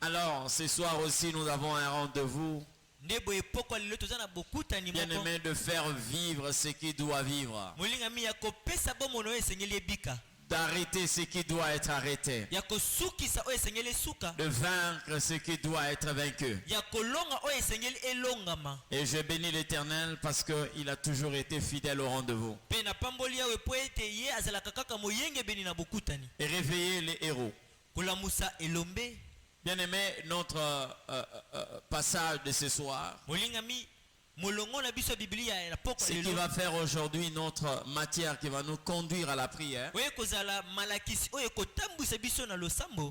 Alors, ce soir aussi, nous avons un rendez-vous. Bien-aimé, de faire vivre ce qui doit vivre. D'arrêter ce qui doit être arrêté. De vaincre ce qui doit être vaincu. Et je bénis l'Éternel parce qu'il a toujours été fidèle au rendez-vous. Et réveiller les héros. Bien-aimé, notre passage de ce soir, ce qui va faire aujourd'hui notre matière qui va nous conduire à la prière.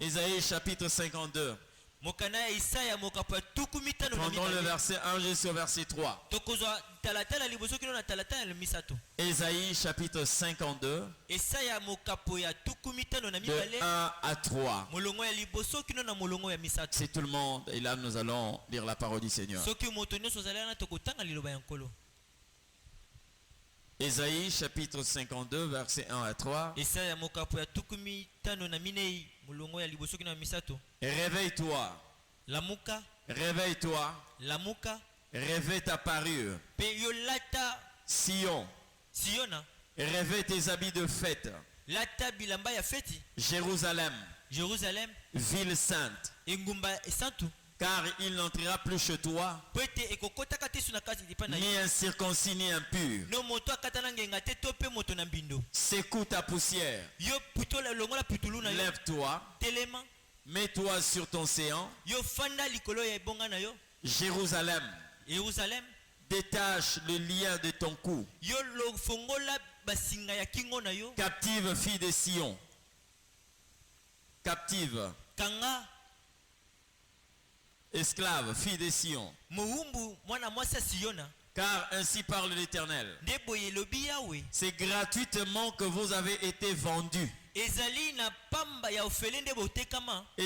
Isaïe chapitre 52. Prenons le verset 1 jusqu'au verset 3. Isaïe chapitre 52. De 1 à 3. Si tout le monde est là, nous allons lire la parole du Seigneur. Isaïe chapitre 52 verset 1 à 3. Réveille-toi. Réveille-toi. Réveille ta parure. Sion. Réveille tes habits de fête. Jérusalem. Ville sainte. Car il n'entrera plus chez toi ni un circoncis ni impur. Secoue ta poussière. Lève-toi. Mets-toi sur ton séant. Jérusalem. Détache le lien de ton cou. Captive fille de Sion. Captive. Esclave, fille de Sion. Car ainsi parle l'Éternel. C'est gratuitement que vous avez été vendus. Et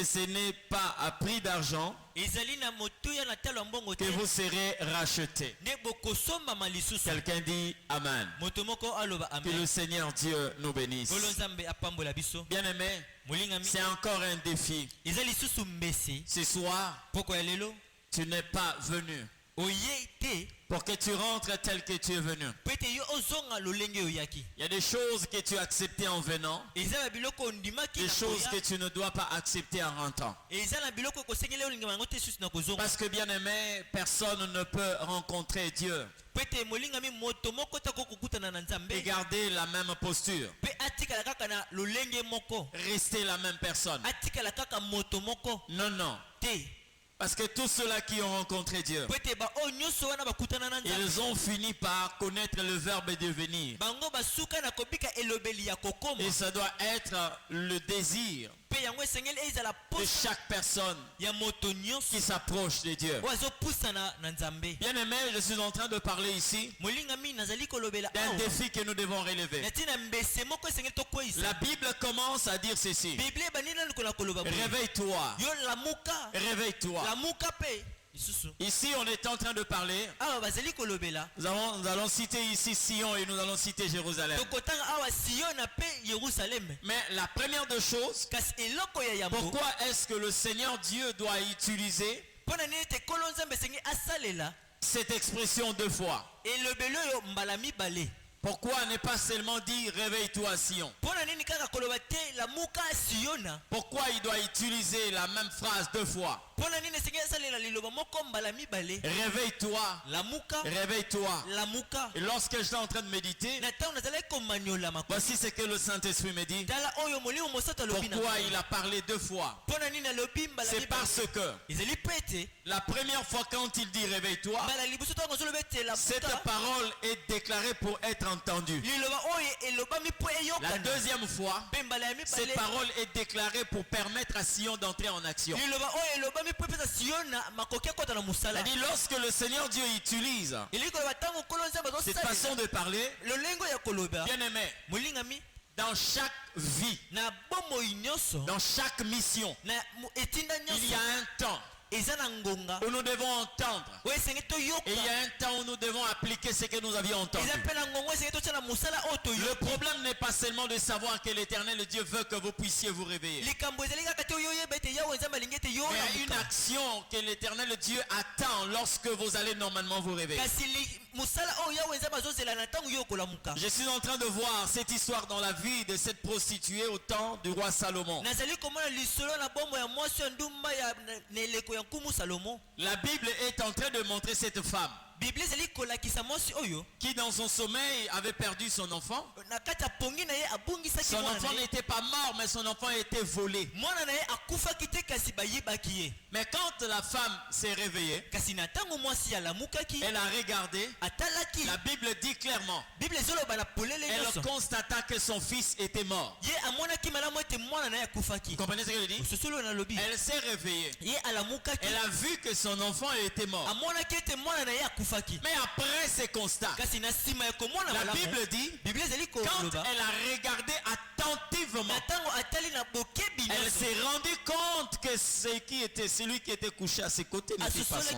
ce n'est pas à prix d'argent que vous serez rachetés. Quelqu'un dit Amen. Que le Seigneur Dieu nous bénisse. Bien-aimé, c'est encore un défi. Ce soir, tu n'es pas venu pour que tu rentres tel que tu es venu. Il y a des choses que tu as acceptées en venant, des choses que tu ne dois pas accepter en rentrant. Parce que bien aimé, personne ne peut rencontrer Dieu et garder la même posture, rester la même personne. Non, non. Parce que tous ceux-là qui ont rencontré Dieu, ils ont fini par connaître le verbe devenir. Et ça doit être le désir de chaque personne qui s'approche de Dieu. Bien aimé, je suis en train de parler ici d'un défi que nous devons relever. La Bible commence à dire ceci: réveille-toi. Réveille-toi. Ici on est en train de parler. Nous allons citer ici Sion et nous allons citer Jérusalem. Mais la première des choses, pourquoi est-ce que le Seigneur Dieu doit utiliser cette expression deux fois? Pourquoi ne pas seulement dire réveille-toi Sion? Pourquoi il doit utiliser la même phrase deux fois? Réveille-toi. Réveille-toi. Et lorsque j'étais en train de méditer, voici ce que le Saint-Esprit me dit. Pourquoi il a parlé deux fois? C'est parce que la première fois quand il dit réveille-toi, cette parole est déclarée pour être entendue. La deuxième fois, cette parole est déclarée pour permettre à Sion d'entrer en action. C'est-à-dire, lorsque le Seigneur Dieu utilise cette façon de parler, bien aimé, dans chaque vie, dans chaque mission, il y a un temps où nous devons entendre, et il y a un temps où nous devons appliquer ce que nous avions entendu. Le problème n'est pas seulement de savoir que l'Éternel Dieu veut que vous puissiez vous réveiller. l'action que l'Éternel Dieu attend lorsque vous allez normalement vous réveiller. Je suis en train de voir cette histoire dans la vie de cette prostituée au temps du roi Salomon. La Bible est en train de montrer cette femme qui dans son sommeil avait perdu son enfant. Son enfant n'était pas mort, mais son enfant était volé. Mais quand la femme s'est réveillée, elle a regardé. La Bible dit clairement, elle constata que son fils était mort. Vous comprenez ce qu'elle dit? Elle s'est réveillée. Elle a vu que son enfant était mort. Mais après ces constats, la Bible dit, quand elle a regardé attentivement, elle s'est rendue compte que celui qui était couché à ses côtés n'était pas son enfant.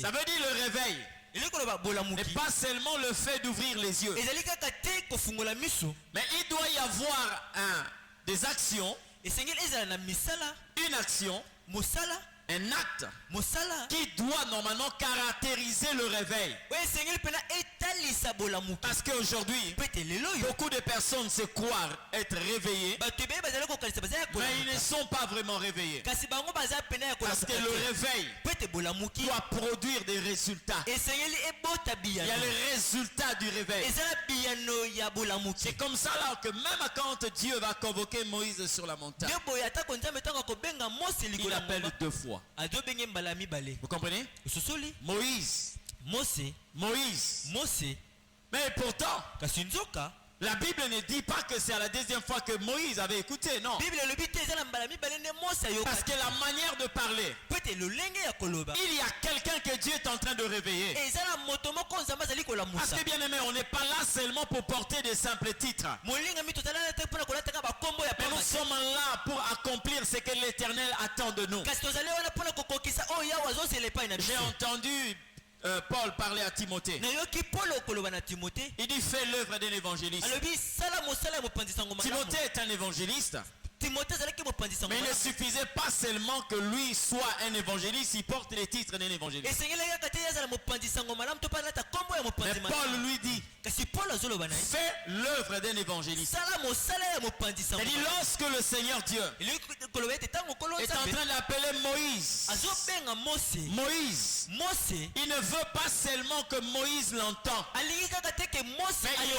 Ça veut dire le réveil n'est pas seulement le fait d'ouvrir les yeux, mais il doit y avoir des actions, une action, un acte qui doit normalement caractériser le réveil. Parce qu'aujourd'hui, beaucoup de personnes se croient être réveillées, mais ils ne sont pas vraiment réveillés. Parce que le réveil doit produire des résultats. Il y a les résultats du réveil. C'est comme ça là que même quand Dieu va convoquer Moïse sur la montagne, il appelle 2 fois. Vous comprenez? Moïse. Mais pourtant, la Bible ne dit pas que c'est à la 2e fois que Moïse avait écouté, non. Parce que la manière de parler, il y a quelqu'un que Dieu est en train de réveiller. Parce que bien aimé, on n'est pas là seulement pour porter des simples titres. Mais nous sommes là pour accomplir ce que l'Éternel attend de nous. J'ai entendu Paul parlait à Timothée. Il dit fais l'œuvre d'un évangéliste. Timothée est un évangéliste. Mais il ne suffisait pas seulement que lui soit un évangéliste, il porte les titres d'un évangéliste. Mais Paul lui dit fais l'œuvre d'un évangéliste. C'est-à-dire lorsque le Seigneur Dieu est en train d'appeler Moïse, il ne veut pas seulement que Moïse l'entende, mais il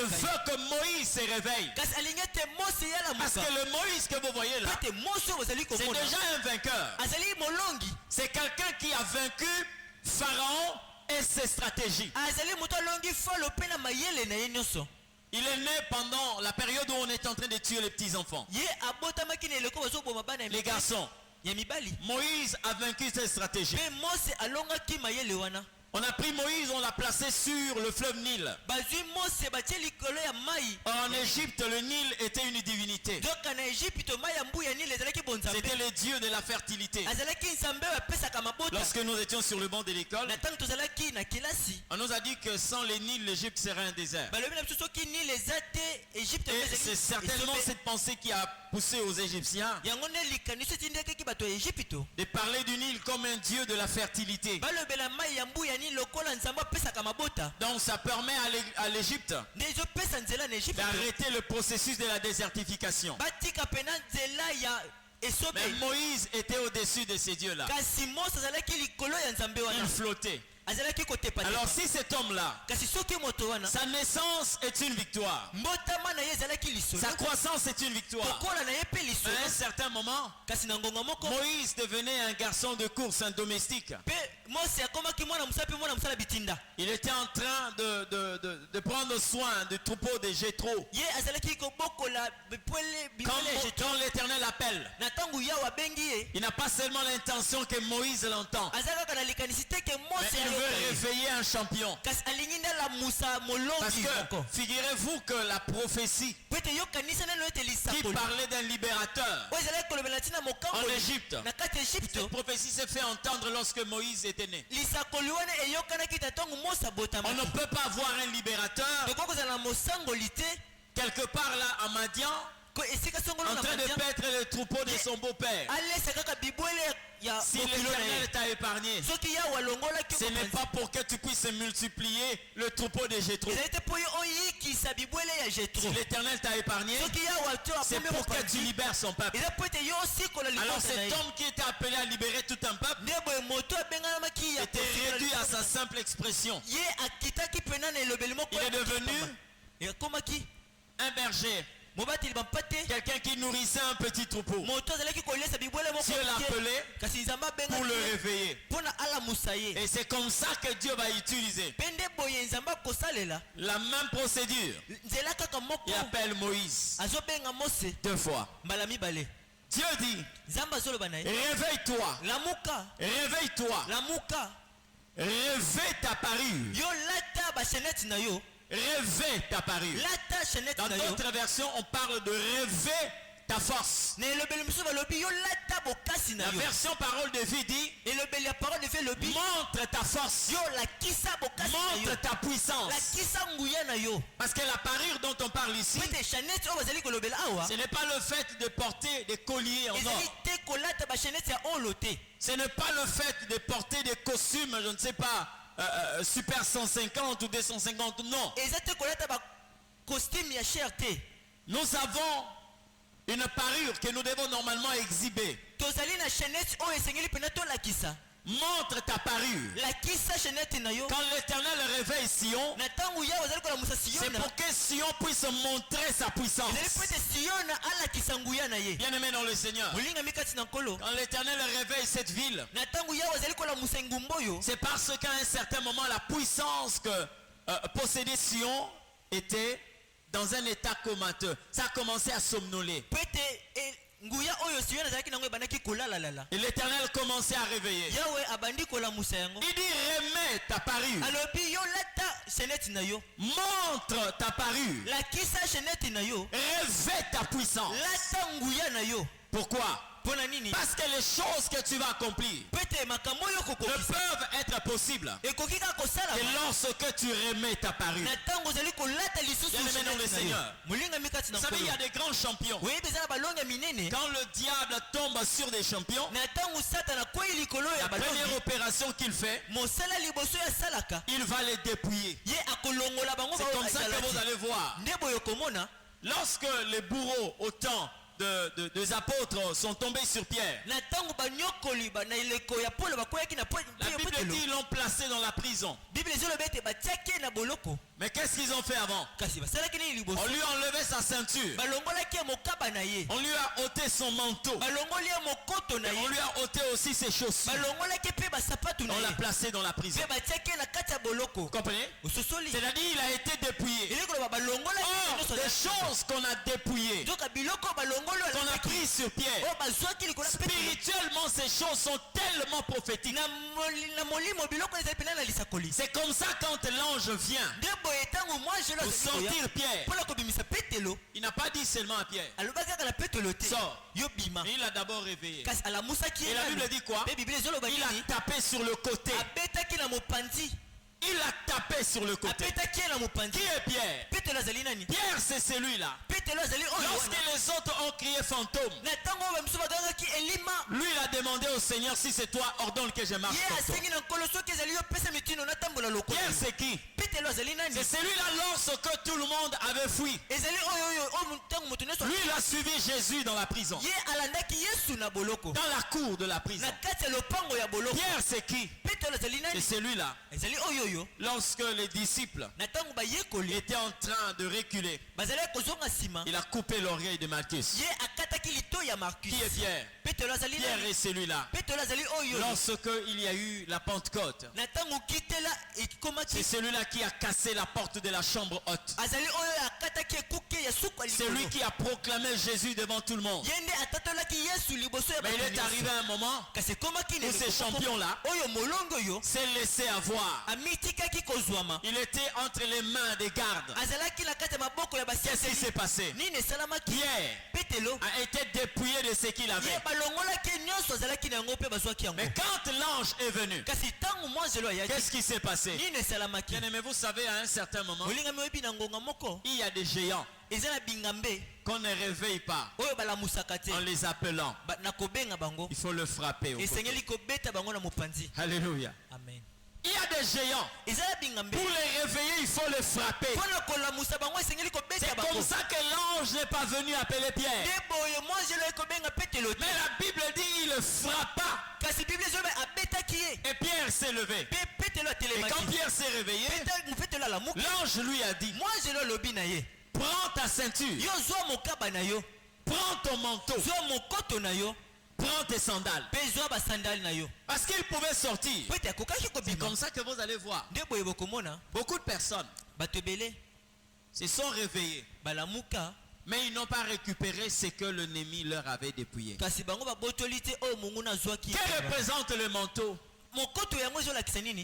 veut que Moïse se réveille. Parce que le Moïse que vous voyez là, c'est déjà un vainqueur. C'est quelqu'un qui a vaincu Pharaon et ses stratégies. Il est né pendant la période où on est en train de tuer les petits enfants, les garçons. Moïse a vaincu ses stratégies. On a pris Moïse, on l'a placé sur le fleuve Nil. En Égypte, le Nil était une divinité. C'était le dieu de la fertilité. Lorsque nous étions sur le banc de l'école, on nous a dit que sans le Nil, l'Égypte serait un désert. Et c'est certainement cette pensée qui a poussé aux Égyptiens de parler du Nil comme un dieu de la fertilité. Donc ça permet à l'Égypte d'arrêter le processus de la désertification. Mais Moïse était au-dessus de ces dieux-là. Il flottait. Alors si cet homme-là, sa naissance est une victoire, sa croissance est une victoire, à un certain moment, Moïse devenait un garçon de course, un domestique. Il était en train de prendre soin du troupeau de Jéthro. Quand l'Éternel appelle, il n'a pas seulement l'intention que Moïse l'entend, mais il veut réveiller un champion. Parce que figurez-vous que la prophétie qui parlait d'un libérateur en Égypte, cette prophétie s'est fait entendre lorsque Moïse était né. On ne peut pas avoir un libérateur quelque part là à Madian en train de paître le troupeau de son beau-père. Si l'Éternel t'a épargné, ce n'est pas pour que tu puisses multiplier le troupeau de Jéthro. Si l'Éternel t'a épargné, c'est pour que tu libères son peuple. Alors cet homme qui était appelé à libérer tout un peuple était réduit à sa simple expression. Il est devenu un berger, quelqu'un qui nourrissait un petit troupeau. Dieu l'appelait pour le réveiller. Et c'est comme ça que Dieu va utiliser la même procédure. Il appelle Moïse 2 fois. Dieu dit, réveille-toi, réveille-toi, réveille ta parure, réveille ta parure. Dans d'autres versions, on parle de réveiller ta force. La version parole de vie dit, montre ta force, montre ta puissance. Parce que la parure dont on parle ici, ce n'est pas le fait de porter des colliers en or. Ce n'est pas le fait de porter des costumes, je ne sais pas, Super 150 ou 250, non. Nous avons une parure que nous devons normalement exhiber. Montre ta parure. Quand l'Éternel réveille Sion, c'est pour que Sion puisse montrer sa puissance. Bien aimé dans le Seigneur, quand l'Éternel réveille cette ville, c'est parce qu'à un certain moment la puissance que possédait Sion était dans un état comateux. Ça a commencé à somnoler. Et l'Éternel commençait à réveiller. Il dit, remets ta parure. Montre ta parure. Réveille ta puissance. Pourquoi? Parce que les choses que tu vas accomplir ne peuvent être possibles que lorsque tu remets ta parure. Bien-aimé dans le Seigneur, vous savez, il y a des grands champions. Quand le diable tombe sur des champions, la première opération qu'il fait, il va les dépouiller. C'est comme ça que vous allez voir. Lorsque les bourreaux au temps des apôtres sont tombés sur Pierre, la Bible dit qu'ils l'ont placé dans la prison. Mais qu'est-ce qu'ils ont fait avant? On lui a enlevé sa ceinture, on lui a ôté son manteau, et on lui a ôté aussi ses chaussures. On l'a placé dans la prison. Vous comprenez? C'est-à-dire il a été dépouillé. Or, des choses qu'on a dépouillées, qu'on a pris sur Pierre, spirituellement ces choses sont tellement prophétiques. C'est comme ça quand l'ange vient pour sortir Pierre, il n'a pas dit seulement à Pierre, sors. Mais il a d'abord réveillé. Et la Bible dit quoi? Il a tapé sur le côté. Il a tapé sur le côté. Qui est Pierre? Pierre, c'est celui-là. Lorsque les autres ont crié fantôme, lui il a demandé au Seigneur, si c'est toi, ordonne que je marche comme toi. Pierre, c'est qui? C'est celui-là lorsque tout le monde avait fui. Lui il a suivi Jésus dans la prison, dans la cour de la prison. Pierre, c'est qui? C'est celui-là. Lorsque les disciples étaient en train de reculer, il a coupé l'oreille de Malchus. Qui est Pierre? Pierre est celui-là. Lorsque il y a eu la Pentecôte, c'est celui-là qui a cassé la porte de la chambre haute. C'est lui qui a proclamé Jésus devant tout le monde. Mais il est arrivé un moment où ces champions-là s'est laissé avoir. Il était entre les mains des gardes. Qu'est-ce qui s'est passé? Pierre a été dépouillé de ce qu'il avait. Mais quand l'ange est venu, qu'est-ce qui s'est passé? Bien aimé, vous savez, à un certain moment, il y a des géants. qu'on ne réveille pas en les appelant. Il faut le frapper au côté. Alléluia. Amen. Il y a des géants. Pour les réveiller, il faut les frapper. C'est comme ça que l'ange n'est pas venu appeler Pierre. Mais la Bible dit il le frappa. Et Pierre s'est levé. Et quand Pierre s'est réveillé, l'ange lui a dit, prends ta ceinture, prends ton manteau, prends tes sandales. Parce qu'il pouvait sortir. C'est comme ça que vous allez voir. Beaucoup de personnes se sont réveillées, mais ils n'ont pas récupéré ce que l'ennemi leur avait dépouillé. Que représente le manteau?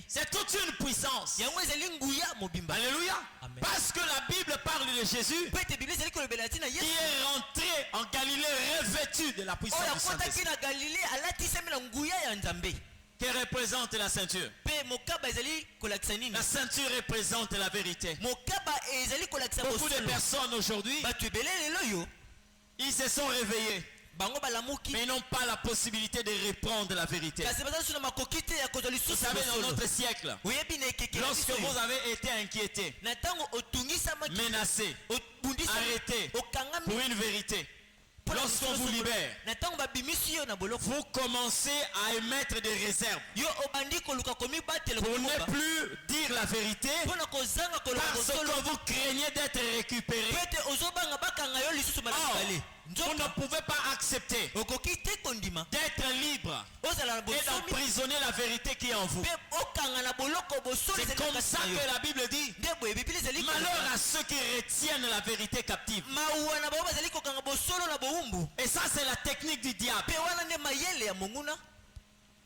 C'est toute une puissance. Alléluia. Amen. Parce que la Bible parle de Jésus qui est rentré en Galilée revêtu de la puissance du Saint-Esprit. Que représente la ceinture? La ceinture représente la vérité. Beaucoup de personnes aujourd'hui, ils se sont réveillés, mais ils n'ont pas la possibilité de répondre la vérité. Vous savez, dans notre siècle, lorsque vous avez été inquiété, menacé, arrêté pour une vérité, lorsqu'on vous libère, vous commencez à émettre des réserves pour ne plus dire la vérité parce que vous craignez d'être récupéré. Vous ne pouvez pas accepter d'être libre et d'emprisonner la vérité qui est en vous. C'est comme ça que la Bible dit, malheur à ceux qui retiennent la vérité captive. Et ça, c'est la technique du diable.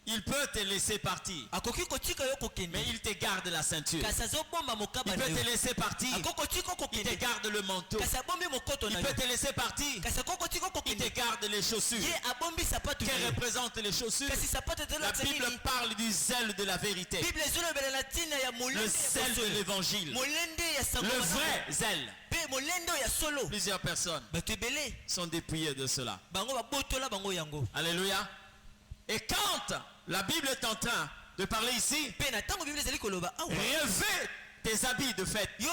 Il peut te laisser partir, mais il te garde la ceinture. Il peut te laisser partir, il te garde le manteau. Il peut te laisser partir, il te garde les chaussures. Que représentent les chaussures? La Bible parle du zèle de la vérité, le zèle de l'évangile, le vrai zèle. Plusieurs personnes sont dépouillées de cela. Alléluia. Et quand la Bible est en train de parler ici, revêt tes habits de fête. Je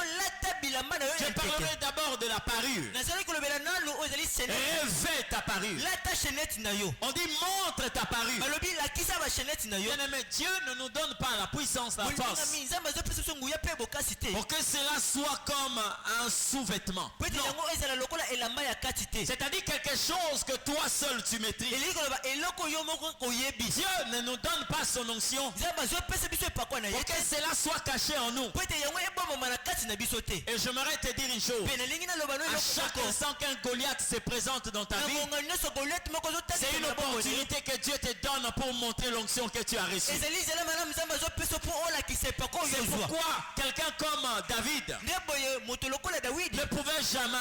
parlerai d'abord de la parure. Revêt ta parure. On dit montre ta parure. Bien-aimé, Dieu ne nous donne pas la puissance, la force, pour que cela soit comme un sous-vêtement. C'est-à-dire quelque chose que toi seul tu maîtrises. Dieu ne nous donne pas son onction pour que cela soit caché en nous. Et j'aimerais te dire une chose. À chaque instant qu'un Goliath se présente dans ta vie, c'est une opportunité que Dieu te donne pour montrer l'onction que tu as reçue. C'est pourquoi quelqu'un comme David ne pouvait jamais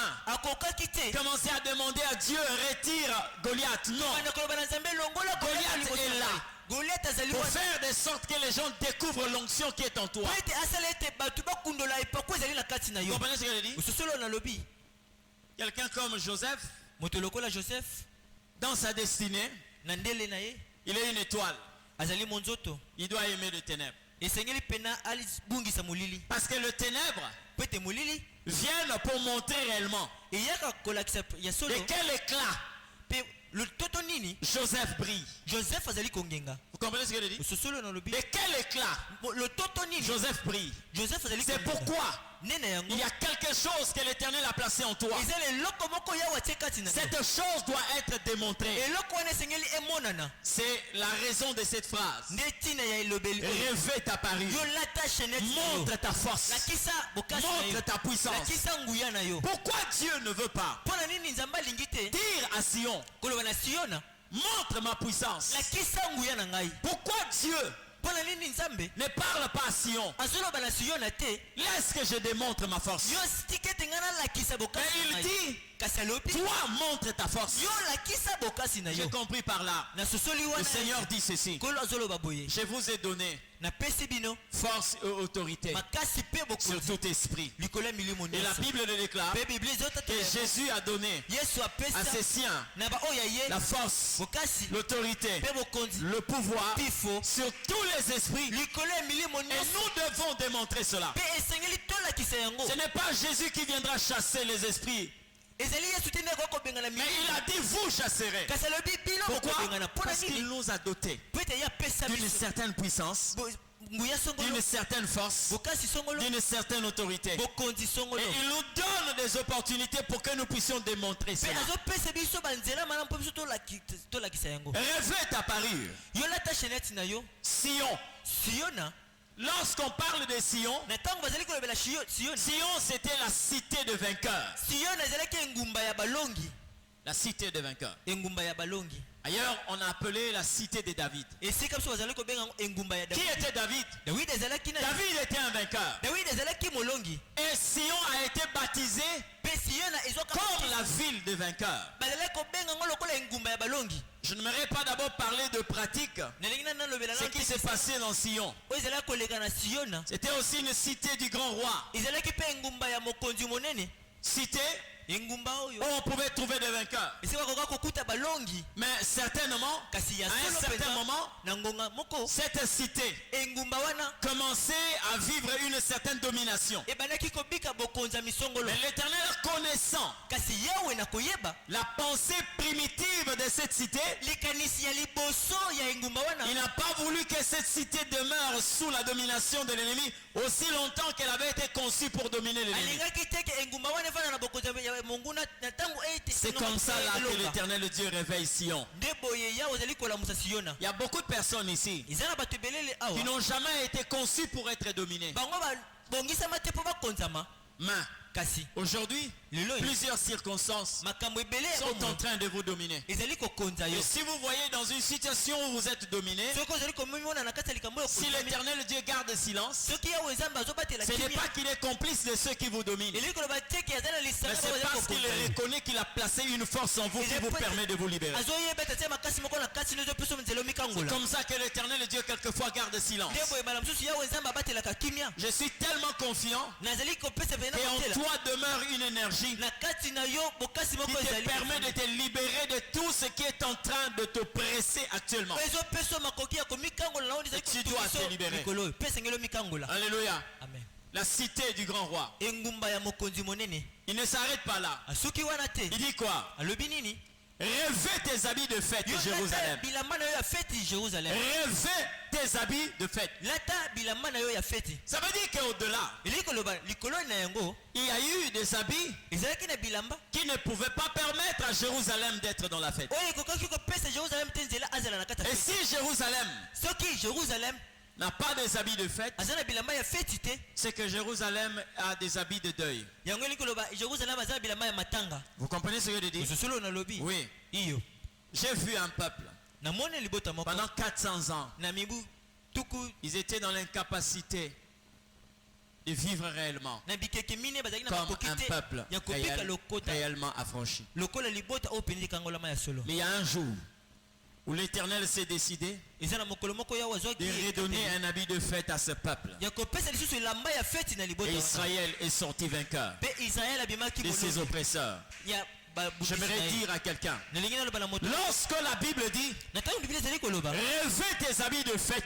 commencer à demander à Dieu retire Goliath. Non. Goliath est là pour faire de sorte que les gens découvrent l'onction qui est en toi. Vous comprenez ce que je dis? Quelqu'un comme Joseph, dans sa destinée, il est une étoile. Il doit aimer le ténèbre. Parce que le ténèbre vient pour montrer réellement de quel éclat Joseph brille. Vous comprenez ce que je dis? De quel éclat Joseph brille? C'est pourquoi il y a quelque chose que l'Éternel a placé en toi. Cette chose doit être démontrée. C'est la raison de cette phrase. Revêt ta parure. Montre ta force. Montre ta puissance. Pourquoi Dieu ne veut pas dire à Sion, montre ma puissance? Pourquoi Dieu ne parle pas à Sion, laisse que je démontre ma force? Mais il dit Toi, montre ta force. J'ai compris par là. Le Seigneur dit ceci. Je vous ai donné force et autorité sur tout esprit. Et la Bible le déclare que Jésus a donné à ses siens la force, l'autorité, le pouvoir sur tous les esprits. Et nous devons démontrer cela. Ce n'est pas Jésus qui viendra chasser les esprits. Mais il a dit vous chasserez. Pourquoi? Parce qu'il nous a dotés d'une certaine puissance, d'une certaine force, d'une certaine autorité. Et il nous donne des opportunités pour que nous puissions démontrer cela. Revêt ta parure. Sion. Lorsqu'on parle de Sion, Sion c'était la cité de vainqueurs. La cité de vainqueurs. Ailleurs, on a appelé la cité de David. Qui était David? David était un vainqueur. Et Sion a été baptisé comme la ville de vainqueurs. Je n'aimerais pas d'abord parler de pratique. Ce qui s'est passé dans Sion. C'était aussi une cité du grand roi. Cité où on pouvait trouver des vainqueurs. Mais certainement, à un certain moment, cette cité commençait à vivre une certaine domination. Mais l'Éternel, connaissant la pensée primitive de cette cité, il n'a pas voulu que cette cité demeure sous la domination de l'ennemi aussi longtemps qu'elle avait été conçue pour dominer l'ennemi. C'est comme ça là que l'Éternel Dieu réveille Sion. Il y a beaucoup de personnes ici qui n'ont jamais été conçues pour être dominées. Mais aujourd'hui, plusieurs circonstances sont en train de vous dominer. Et si vous voyez dans une situation où vous êtes dominé, si l'Éternel Dieu garde silence, ce n'est pas qu'il est complice de ceux qui vous dominent, mais c'est parce qu'il reconnaît qu'il a placé une force en vous qui vous permet de vous libérer. C'est comme ça que l'Éternel Dieu quelquefois garde silence. Je suis tellement confiant et en toi demeure une énergie qui te permet de te libérer de tout ce qui est en train de te presser actuellement. Et tu dois te libérer. Alléluia. Amen. La cité du grand roi. Il ne s'arrête pas là. Il dit quoi? Revêt tes habits de fête, Jérusalem. Revêt tes habits de fête. Ça veut dire qu'au-delà, il y a eu des habits qui ne pouvaient pas permettre à Jérusalem d'être dans la fête. Et si Jérusalem n'a pas des habits de fête, c'est que Jérusalem a des habits de deuil. Vous comprenez ce que je dis? Oui. J'ai vu un peuple pendant 400 ans. Ils étaient dans l'incapacité de vivre réellement comme un peuple réellement affranchi. Mais il y a un jour où l'Éternel s'est décidé de redonner un habit de fête à ce peuple. Et Israël est sorti vainqueur de ses oppresseurs. J'aimerais dire à quelqu'un, lorsque la Bible dit revêt tes habits de fête,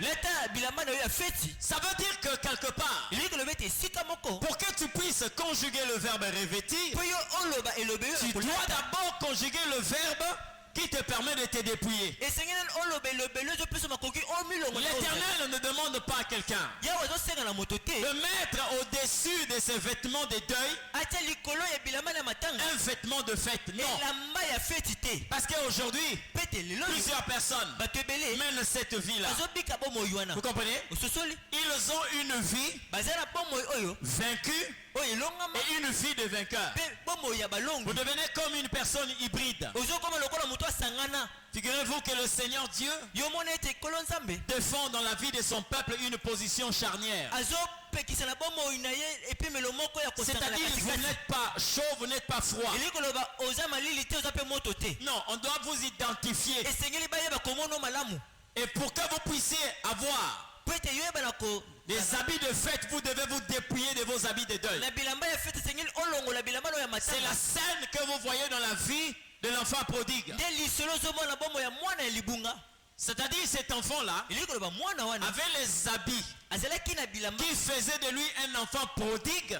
ça veut dire que quelque part, pour que tu puisses conjuguer le verbe revêtir, tu dois d'abord conjuguer le verbe qui te permet de te dépouiller. L'Éternel ne demande pas à quelqu'un de mettre au-dessus de ses vêtements de deuil un vêtement de fête. Non. Parce qu'aujourd'hui, plusieurs personnes mènent cette vie-là. Vous comprenez? Ils ont une vie vaincue et une vie de vainqueur. Vous devenez comme une personne hybride. Figurez-vous que le Seigneur Dieu défend dans la vie de son peuple une position charnière. C'est-à-dire vous n'êtes pas chaud, vous n'êtes pas froid. Non, on doit vous identifier. Et pour que vous puissiez avoir des habits de fête, vous devez vous dépouiller de vos habits de deuil. C'est la scène que vous voyez dans la vie de l'enfant prodigue. C'est-à-dire cet enfant-là avait les habits qui faisaient de lui un enfant prodigue et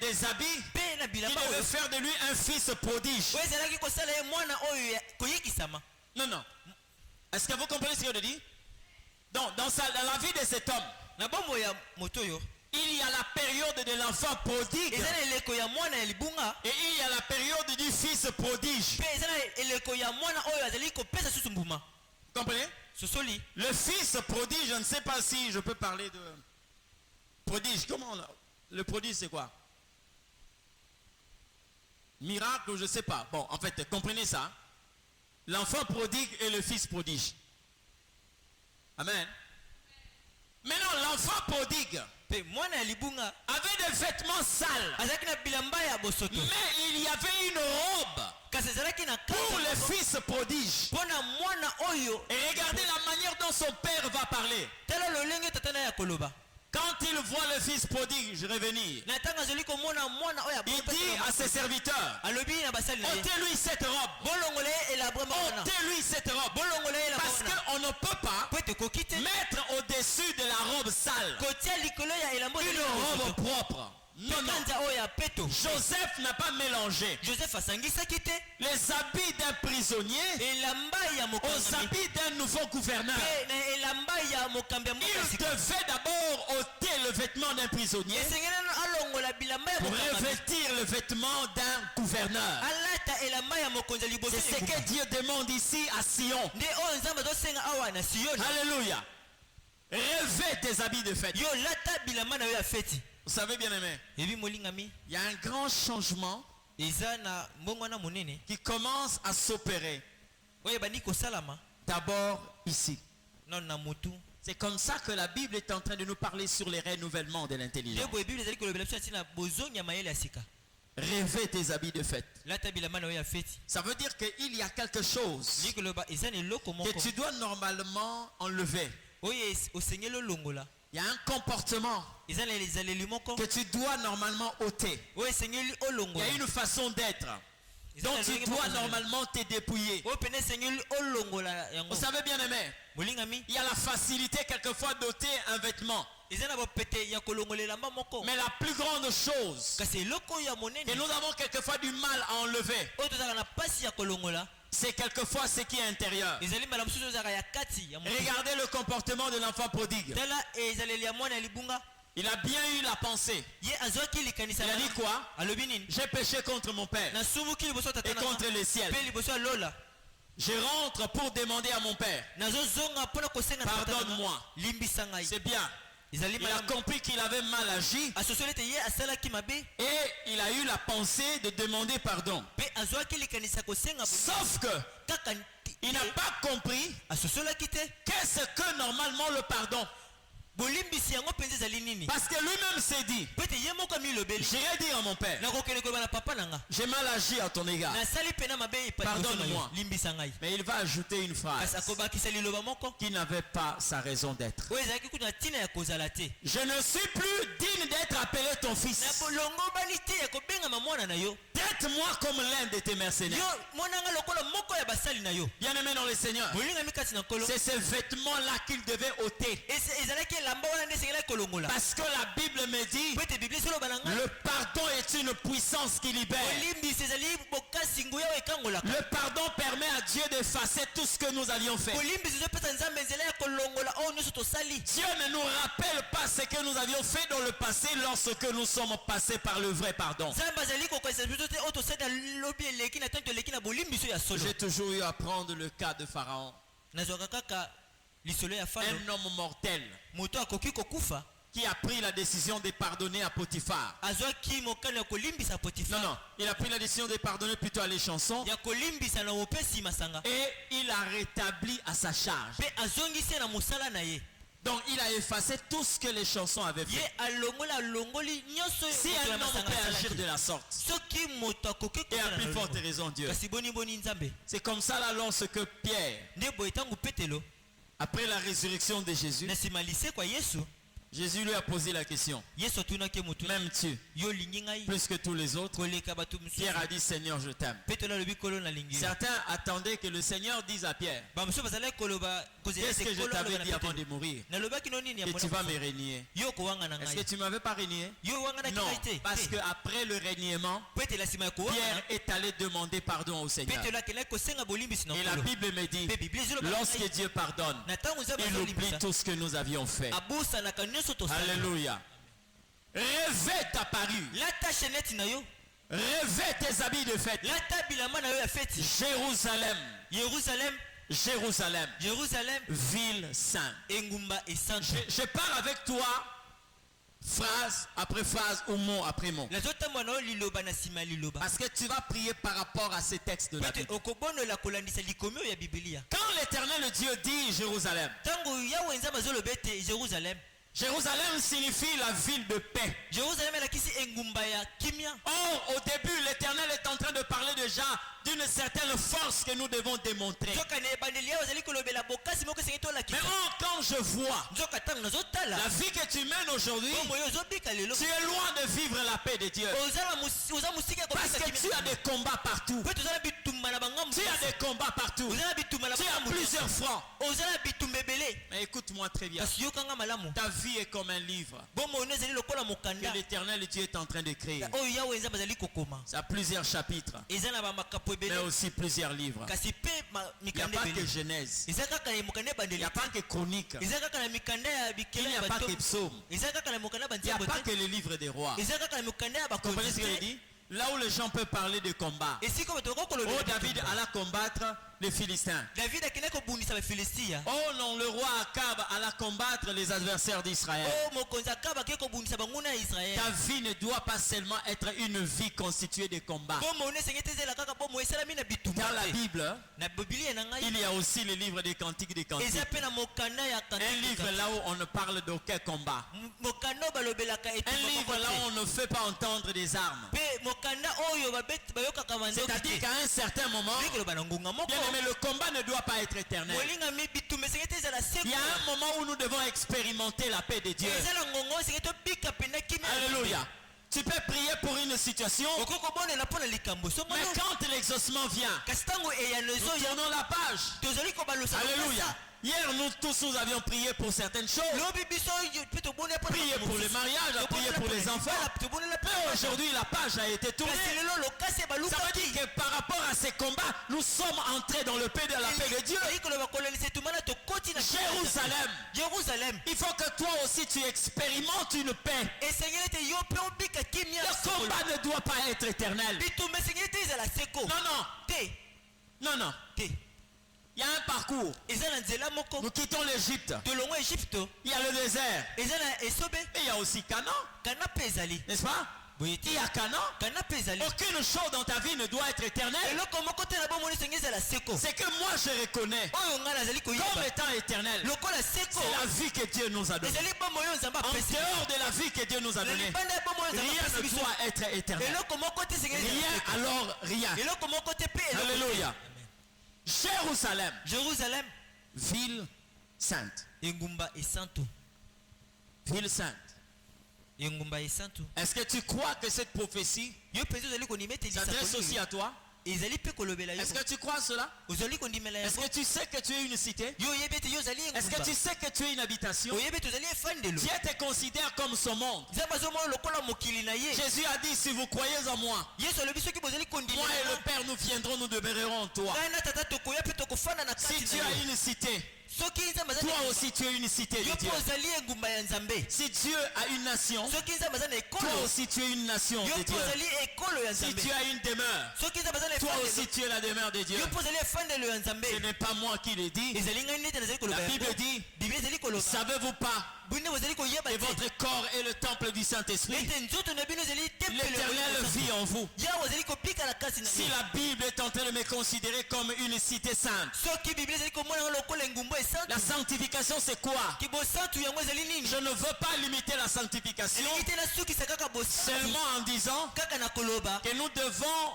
des habits qui devaient faire de lui un fils prodige. Non, non. Est-ce que vous comprenez ce que je dis? Donc, dans la vie de cet homme, il y a la période de l'enfant prodigue et il y a la période du fils prodige. Vous comprenez? Le fils prodige, je ne sais pas si je peux parler de prodige. Comment le prodige, c'est quoi? Miracle ou je ne sais pas. Bon, en fait, comprenez ça. L'enfant prodigue et le fils prodige. Amen. Maintenant, l'enfant prodigue avait des vêtements sales. Mais il y avait une robe pour le fils prodige. Et regardez la manière dont son père va parler. Quand il voit le fils prodigue revenir, il dit à ses serviteurs, ôtez-lui cette robe. Ôtez-lui cette robe. Parce qu'on ne peut pas mettre au-dessus de la robe sale une robe propre. Non, non. Joseph n'a pas mélangé les habits d'un prisonnier aux habits d'un nouveau gouverneur. Il devait d'abord ôter le vêtement d'un prisonnier pour revêtir le vêtement d'un gouverneur. C'est ce que Dieu demande ici à Sion. Alléluia. Revêt tes habits de fête. Vous savez, bien aimé, il y a un grand changement qui commence à s'opérer. D'abord ici. C'est comme ça que la Bible est en train de nous parler sur les renouvellements de l'intelligence. Rêver tes habits de fête. Ça veut dire qu'il y a quelque chose que tu dois normalement enlever. Il y a un comportement que tu dois normalement ôter. Il y a une façon d'être dont tu dois normalement te dépouiller. Vous savez, bien aimé, il y a la facilité quelquefois d'ôter un vêtement. Mais la plus grande chose que nous avons quelquefois du mal à enlever, c'est quelquefois ce qui est intérieur. Regardez le comportement de l'enfant prodigue. Il a bien eu la pensée. Il a dit quoi? J'ai péché contre mon père et contre les ciels. Je rentre pour demander à mon père, pardonne-moi. C'est bien. Il a compris qu'il avait mal agi et il a eu la pensée de demander pardon. Sauf que il n'a pas compris qu'est-ce que normalement le pardon. Parce que lui-même s'est dit, j'irai dire à mon père, j'ai mal agi à ton égard, pardonne-moi. Mais il va ajouter une phrase qui n'avait pas sa raison d'être. Je ne suis plus digne d'être appelé ton fils. Traite-moi comme l'un de tes mercenaires. Bien aimé dans le Seigneur, c'est ce vêtement-là qu'il devait ôter. Parce que la Bible me dit, le pardon est une puissance qui libère. Le pardon permet à Dieu d'effacer tout ce que nous avions fait. Dieu ne nous rappelle pas ce que nous avions fait dans le passé lorsque nous sommes passés par le vrai pardon. J'ai toujours eu à prendre le cas de Pharaon. Un homme mortel. qui a pris la décision de pardonner à Potiphar. Non, non, il a pris la décision de pardonner plutôt à les chansons. Et il a rétabli à sa charge. Donc il a effacé tout ce que les chansons avaient fait. Si un homme peut agir de la sorte, et à plus forte raison Dieu. C'est comme ça là lorsque Pierre, après la résurrection de Jésus, Jésus lui a posé la question. M'aimes-tu plus que tous les autres? Pierre a dit Seigneur, je t'aime. Certains attendaient que le Seigneur dise à Pierre, qu'est-ce que je t'avais dit avant de mourir? Que tu vas me régner. Est-ce que tu ne m'avais pas régné? Non, parce qu'après le régnement, Pierre est allé demander pardon au Seigneur. Et la Bible me dit, lorsque Dieu pardonne, il oublie tout ce que nous avions fait. Alléluia. Revêt ta parure. Revêt tes habits de fête. Jérusalem. Jérusalem. Ville sainte. Je parle avec toi phrase après phrase ou mot après mot. Parce que tu vas prier par rapport à ces textes de la Bible. Quand l'Éternel Dieu dit Jérusalem, Jérusalem signifie la ville de paix. Or, au début, l'Éternel est en train de parler déjà d'une certaine force que nous devons démontrer. Mais quand je vois la vie que tu mènes aujourd'hui, tu es loin de vivre la paix de Dieu. Parce que tu as des combats partout. Tu as des combats partout. Tu as plusieurs fronts. Mais écoute-moi très bien. Ta vie est comme un livre que l'Éternel Dieu est en train d'écrire. Ça a plusieurs chapitres, mais aussi plusieurs livres. Il n'y a pas que Genèse. Il n'y a pas que Chroniques. Il n'y a pas que Psaumes. Il n'y a pas que les livres des rois. Vous comprenez ce que je dis? Là où les gens peuvent parler de combat. Oh, David alla combattre les Philistins. Oh non, le roi Akab alla combattre les adversaires d'Israël. Ta vie ne doit pas seulement être une vie constituée de combats. Dans la Bible, il y a aussi le livre des cantiques des cantiques. Un livre là où on ne parle d'aucun combat. Un livre là où on ne fait pas entendre des armes. C'est-à-dire qu'à un certain moment, mais le combat ne doit pas être éternel. Il y a un moment où nous devons expérimenter la paix de Dieu. Alléluia. Tu peux prier pour une situation, mais quand l'exaucement vient, nous tournons la page. Alléluia. Hier, nous tous nous avions prié pour certaines choses. Prié pour le mariage, prié pour les enfants. Mais aujourd'hui, la page a été tournée. Ça veut dire que par rapport à ces combats, nous sommes entrés dans le pays de la paix de Dieu. Jérusalem. Il faut que toi aussi tu expérimentes une paix. Le combat ne doit pas être éternel. Non. Il y a un parcours. Nous quittons l'Égypte. Il y a le désert. Et il y a aussi Canaan. N'est-ce pas? Il y a Canaan. Aucune chose dans ta vie ne doit être éternelle. C'est que moi je reconnais comme étant éternel. C'est la vie que Dieu nous a donnée. En dehors de la vie que Dieu nous a donnée, rien ne doit être éternel. Rien, alors rien. Alléluia. Jérusalem, ville sainte. Ville sainte. Est-ce que tu crois que cette prophétie s'adresse aussi à toi? Est-ce que tu crois cela? Est-ce que tu sais que tu es une cité? Est-ce que tu sais que tu es une habitation? Dieu te considère comme son monde. Jésus a dit, si vous croyez en moi, moi et le Père nous viendrons, nous demeurerons en toi. Si tu as une cité, toi aussi tu es une cité de Dieu. Si Dieu a une nation, toi aussi tu es une nation de Dieu. Si tu as une demeure, toi aussi tu es la demeure de Dieu. Ce n'est pas moi qui le dis. La Bible dit, ne savez-vous pas Et votre corps est le temple du Saint-Esprit. L'Éternel vit en vous. Si la Bible est en train de me considérer comme une cité sainte, la sanctification c'est quoi? Je ne veux pas limiter la sanctification seulement en disant que nous devons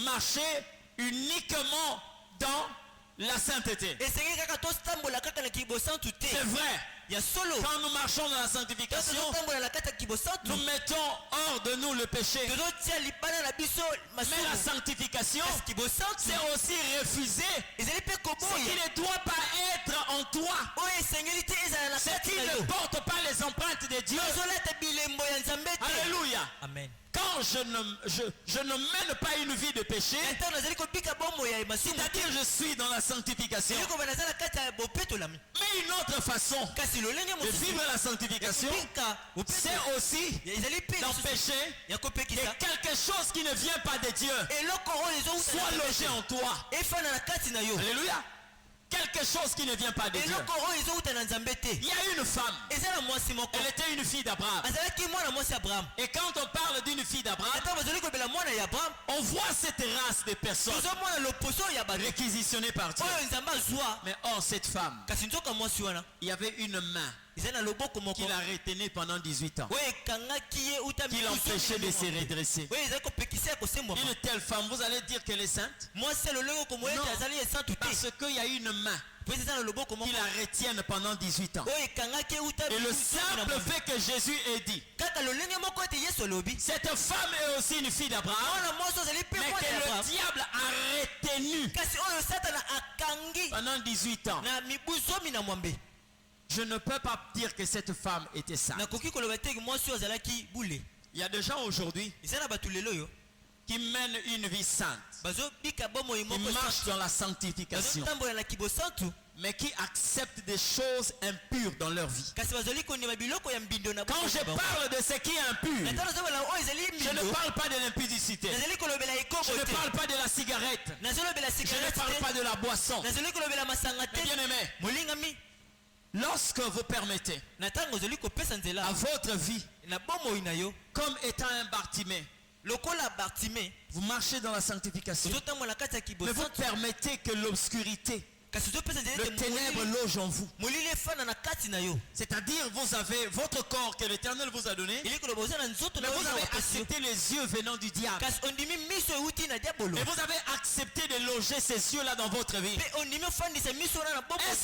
marcher uniquement dans la sainteté. C'est vrai. Quand nous marchons dans la sanctification, nous mettons hors de nous le péché. Mais la sanctification, c'est aussi refuser ce qui ne doit pas être en toi. Ce qui ne porte pas les empreintes de Dieu. Alléluia. Amen. Quand je ne mène pas une vie de péché, c'est-à-dire je suis dans la sanctification. Mais une autre façon de vivre la sanctification, c'est aussi d'empêcher que quelque chose qui ne vient pas de Dieu soit logé en toi. Alléluia. Quelque chose qui ne vient pas de Dieu. Il y a une femme. Elle était une fille d'Abraham. Et quand on parle d'une fille d'Abraham, on voit cette race de personnes réquisitionnées par Dieu. Mais or cette femme, il y avait une main qui la retenait pendant 18 ans, qui l'empêchait de se redresser. Une telle femme, vous allez dire qu'elle est sainte? Non, parce qu'il y a une main qui la retienne pendant 18 ans. Et le simple fait que Jésus ait dit, cette femme est aussi une fille d'Abraham, mais que le diable a retenu pendant 18 ans. Je ne peux pas dire que cette femme était sainte. Il y a des gens aujourd'hui qui mènent une vie sainte, qui marchent dans la sanctification, mais qui acceptent des choses impures dans leur vie. Quand je parle de ce qui est impur, je ne parle pas de l'impudicité, je ne parle pas de la cigarette, je ne parle pas de la boisson. Bien-aimé, lorsque vous permettez à votre vie comme étant un Bartimée, vous marchez dans la sanctification, mais vous permettez que l'obscurité, le ténèbre loge en vous. C'est-à-dire vous avez votre corps que l'Éternel vous a donné, mais vous avez accepté les yeux venant du diable. Et vous avez accepté de loger ces yeux-là dans votre vie. Est-ce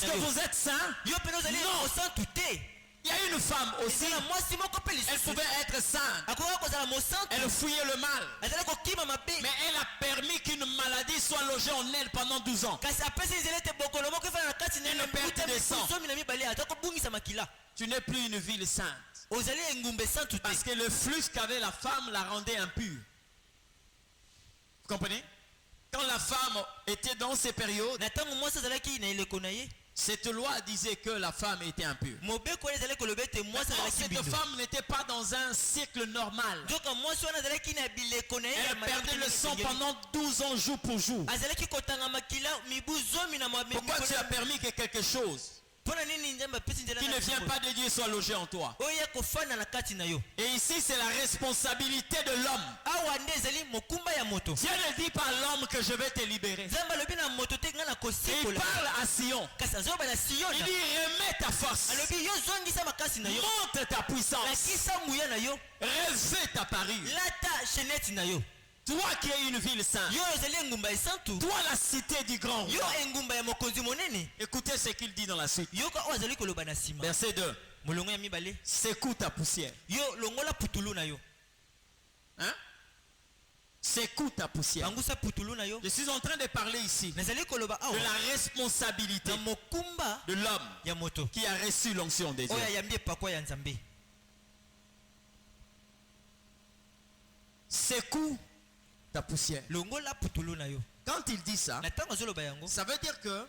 que vous êtes saint? Non. Il y a une femme aussi, elle pouvait être sainte, elle fouillait le mal, mais elle a permis qu'une maladie soit logée en elle pendant 12 ans. Une perte de sang. Tu n'es plus une ville sainte, parce que le flux qu'avait la femme la rendait impure. Vous comprenez? Quand la femme était dans ces périodes, cette loi disait que la femme était impure. Cette femme n'était pas dans un cycle normal. Elle perdait le sang pendant 12 ans jour pour jour. Pourquoi tu as permis que quelque chose qui ne vient pas de Dieu soit logé en toi? Et ici c'est la responsabilité de l'homme. Dieu ne dit pas à l'homme que je vais te libérer. Et il parle à Sion. Il dit remets ta force, monte ta puissance, revêt ta parure. Toi qui es une ville sainte, toi la cité du grand roi. Écoutez ce qu'il dit dans la suite. Verset 2. Secoue ta poussière. Hein? Secoue ta poussière. Je suis en train de parler ici de la responsabilité de l'homme qui a reçu l'onction de Dieu. Secoue ta poussière. Quand il dit ça, ça veut dire que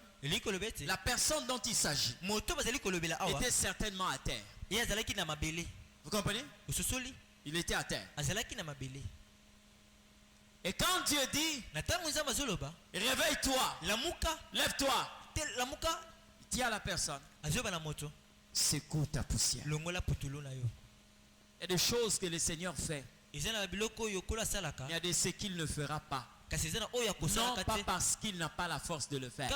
la personne dont il s'agit était certainement à terre. Vous comprenez? Il était à terre. Et quand Dieu dit réveille-toi, lève-toi, il dit à la personne Secoue ta poussière. Il y a des choses que le Seigneur fait. Il y a de ce qu'il ne fera pas. Non pas parce qu'il n'a pas la force de le faire,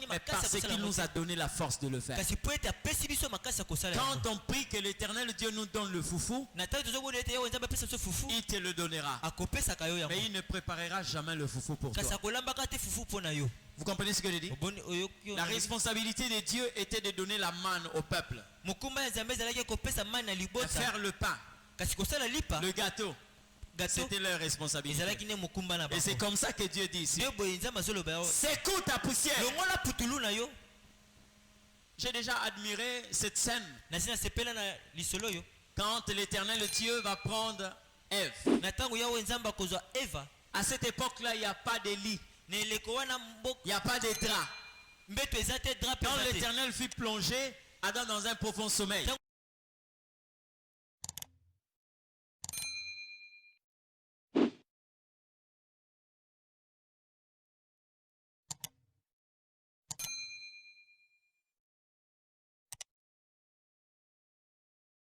mais parce qu'il nous a donné la force de le faire. Quand on prie que l'Éternel Dieu nous donne le foufou, il te le donnera. Mais il ne préparera jamais le foufou pour toi. Vous comprenez ce que je dis? La responsabilité de Dieu était de donner la manne au peuple, de faire le pain, le gâteau. C'était leur responsabilité. Et c'est comme ça que Dieu dit ici: secoue ta poussière. J'ai déjà admiré cette scène quand l'Éternel Dieu va prendre Ève. À cette époque-là, il n'y a pas de lit, il n'y a pas de drap. Quand l'Éternel fut plongé Adam dans un profond sommeil,